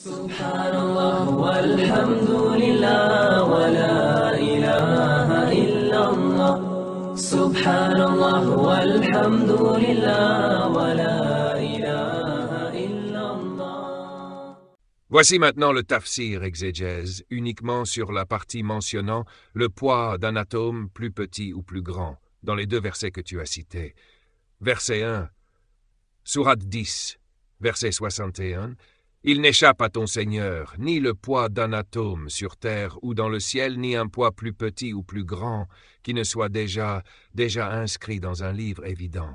سبحان الله والحمد لله ولا إله إلا الله. سبحان الله والحمد لله ولا إله إلا الله. Voici maintenant le tafsir exégèse, uniquement sur la partie mentionnant le poids d'un atome plus petit ou plus grand, dans les deux versets que tu as cités. Verset 1, Sourate 10, verset 61, « Il n'échappe à ton Seigneur ni le poids d'un atome sur terre ou dans le ciel, ni un poids plus petit ou plus grand qui ne soit déjà inscrit dans un livre évident. »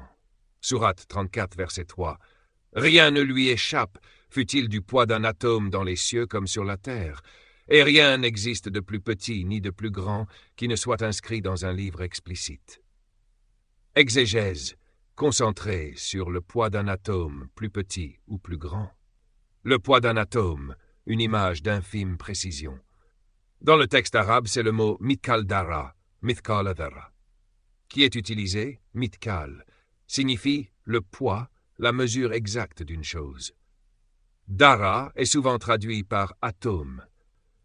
Sourate 34, verset 3, « Rien ne lui échappe, fût-il du poids d'un atome dans les cieux comme sur la terre, et rien n'existe de plus petit ni de plus grand qui ne soit inscrit dans un livre explicite. » Exégèse, concentré sur le poids d'un atome plus petit ou plus grand. Le poids d'un atome, une image d'infime précision. Dans le texte arabe, c'est le mot mitkal dara, mithqala dharra, qui est utilisé, mitkal, signifie le poids, la mesure exacte d'une chose. Dara est souvent traduit par atome,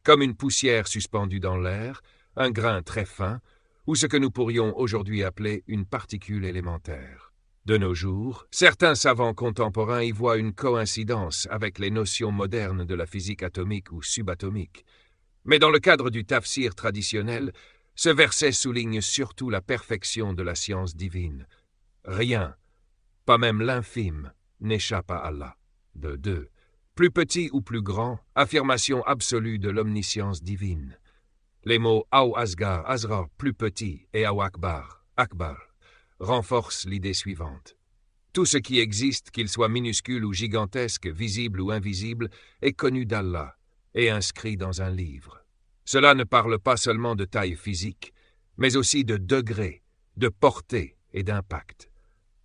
comme une poussière suspendue dans l'air, un grain très fin, ou ce que nous pourrions aujourd'hui appeler une particule élémentaire. De nos jours, certains savants contemporains y voient une coïncidence avec les notions modernes de la physique atomique ou subatomique. Mais dans le cadre du tafsir traditionnel, ce verset souligne surtout la perfection de la science divine. Rien, pas même l'infime, n'échappe à Allah. De 2. Plus petit ou plus grand, affirmation absolue de l'omniscience divine. Les mots « Aw Asgar », « Asrar », plus petit, et « Aw Akbar », « Akbar », renforcent l'idée suivante. Tout ce qui existe, qu'il soit minuscule ou gigantesque, visible ou invisible, est connu d'Allah et inscrit dans un livre. Cela ne parle pas seulement de taille physique, mais aussi de degré, de portée et d'impact.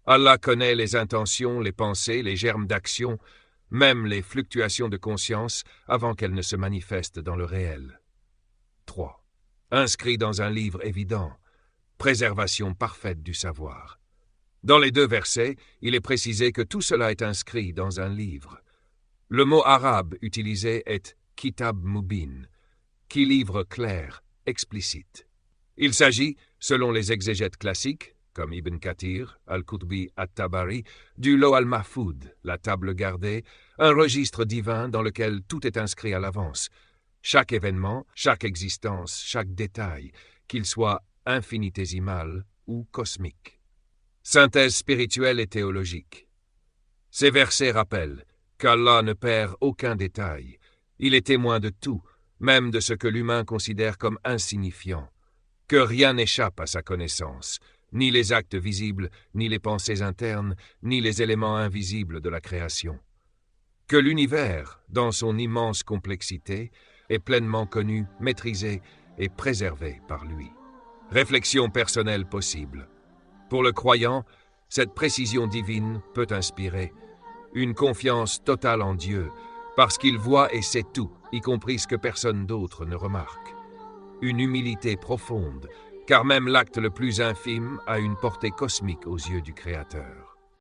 Allah connaît les intentions, les pensées, les germes d'action, même les fluctuations de conscience avant qu'elles ne se manifestent dans le réel. 3. Inscrit dans un livre évident, préservation parfaite du savoir. Dans les deux versets, il est précisé que tout cela est inscrit dans un livre. Le mot arabe utilisé est « kitab mubin », qui livre clair, explicite. Il s'agit, selon les exégètes classiques, comme Ibn Kathir, Al-Qutbi, At-Tabari, du Law al-Mahfoud, la table gardée, un registre divin dans lequel tout est inscrit à l'avance. Chaque événement, chaque existence, chaque détail, qu'il soit infinitésimal ou cosmique. Synthèse spirituelle et théologique. Ces versets rappellent qu'Allah ne perd aucun détail. Il est témoin de tout, même de ce que l'humain considère comme insignifiant. Que rien n'échappe à sa connaissance, ni les actes visibles, ni les pensées internes, ni les éléments invisibles de la création. Que l'univers, dans son immense complexité, est pleinement connu, maîtrisé et préservé par lui. Réflexion personnelle possible. Pour le croyant, cette précision divine peut inspirer une confiance totale en Dieu, parce qu'il voit et sait tout, y compris ce que personne d'autre ne remarque. Une humilité profonde, car même l'acte le plus infime a une portée cosmique aux yeux du Créateur.